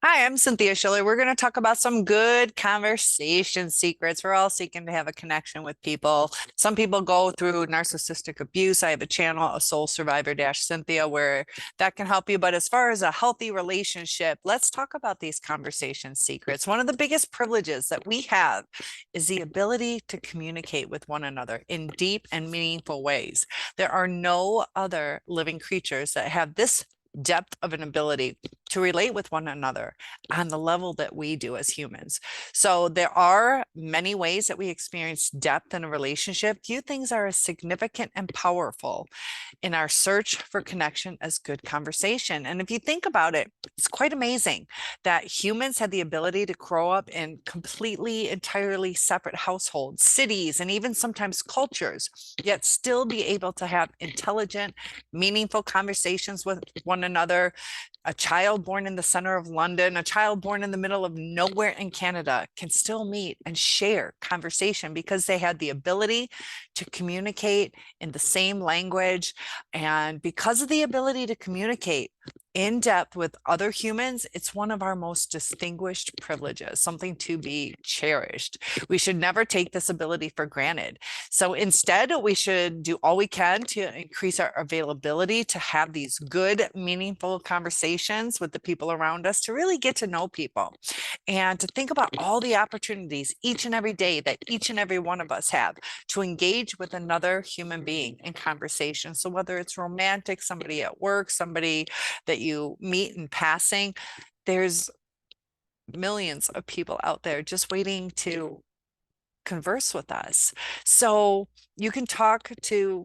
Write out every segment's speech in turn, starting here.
Hi, I'm Cynthia Schiller. We're going to talk about some good conversation secrets. We're all seeking to have a connection with people. Some people go through narcissistic abuse. I have a channel, a soul survivor dash Cynthia, where that can help you. But as far as a healthy relationship, let's talk about these conversation secrets. One of the biggest privileges that we have is the ability to communicate with one another in deep and meaningful ways. There are no other living creatures that have this depth of an ability to relate with one another on the level that we do as humans. So there are many ways that we experience depth in a relationship. Few things are as significant and powerful in our search for connection as good conversation. And if you think about it, it's quite amazing that humans had the ability to grow up in completely, entirely separate households, cities, and even sometimes cultures, yet still be able to have intelligent, meaningful conversations with one another. A child born in the center of London, a child born in the middle of nowhere in Canada can still meet and share conversation because they had the ability to communicate in the same language. And because of the ability to communicate in depth with other humans, it's one of our most distinguished privileges, something to be cherished. We should never take this ability for granted. So instead, we should do all we can to increase our availability to have these good, meaningful conversations with the people around us, to really get to know people and to think about all the opportunities each and every day that each and every one of us have to engage with another human being in conversation. So whether it's romantic, somebody at work, somebody that you meet in passing, there's millions of people out there just waiting to converse with us. So you can talk to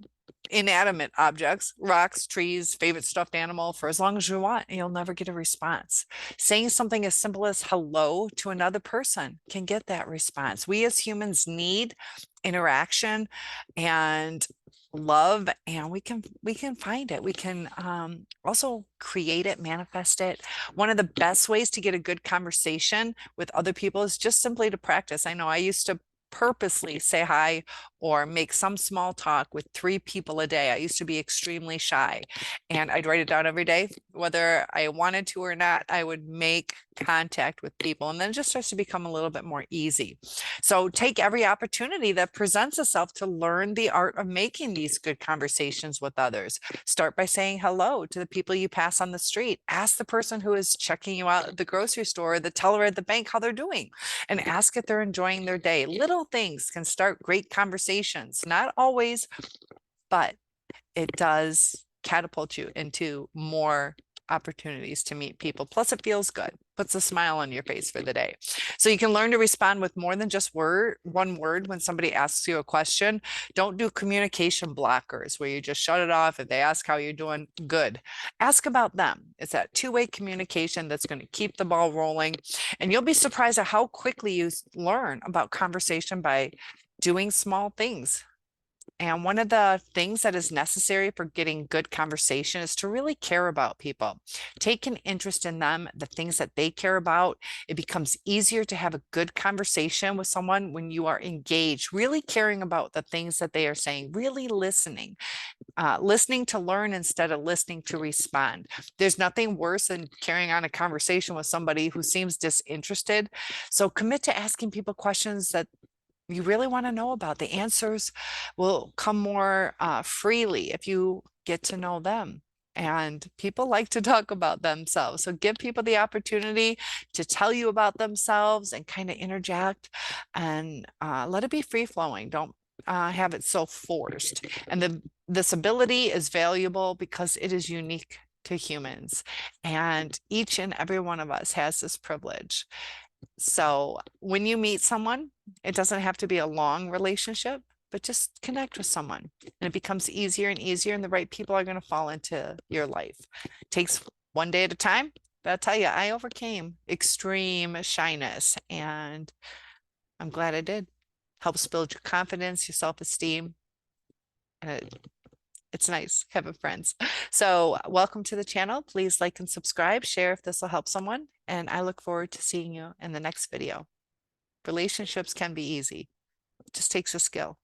inanimate objects, rocks, trees, favorite stuffed animal for as long as you want, and you'll never get a response. Saying something as simple as hello to another person can get that response. We as humans need interaction and love, and we can find it. We can also create it, manifest it. One of the best ways to get a good conversation with other people is just simply to practice. I know I used to purposely say hi or make some small talk with 3 people a day. I used to be extremely shy, and I'd write it down every day. Whether I wanted to or not, I would make contact with people, and then it just starts to become a little bit more easy. So take every opportunity that presents itself to learn the art of making these good conversations with others. Start by saying hello to the people you pass on the street. Ask the person who is checking you out at the grocery store, or the teller at the bank, how they're doing, and ask if they're enjoying their day. Little things can start great conversations. Not always, but it does catapult you into more opportunities to meet people. Plus, it feels good, puts a smile on your face for the day. So you can learn to respond with more than just one word when somebody asks you a question. Don't do communication blockers where you just shut it off. If they ask how you're doing, good. Ask about them. It's that two-way communication that's going to keep the ball rolling. And you'll be surprised at how quickly you learn about conversation by doing small things. And one of the things that is necessary for getting good conversation is to really care about people. Take an interest in them, the things that they care about. It becomes easier to have a good conversation with someone when you are engaged, really caring about the things that they are saying, really listening, listening to learn instead of listening to respond. There's nothing worse than carrying on a conversation with somebody who seems disinterested. So commit to asking people questions that you really want to know about. The answers will come more freely if you get to know them. And people like to talk about themselves. So give people the opportunity to tell you about themselves and kind of interject, and let it be free flowing. Don't have it so forced. And this ability is valuable because it is unique to humans. And each and every one of us has this privilege. So when you meet someone, it doesn't have to be a long relationship, but just connect with someone. And it becomes easier and easier, and the right people are going to fall into your life. It takes one day at a time. But I'll tell you, I overcame extreme shyness, and I'm glad I did. Helps build your confidence, your self-esteem, and it's nice having friends. So welcome to the channel. Please like and subscribe, share if this will help someone. And I look forward to seeing you in the next video. Relationships can be easy. It just takes a skill.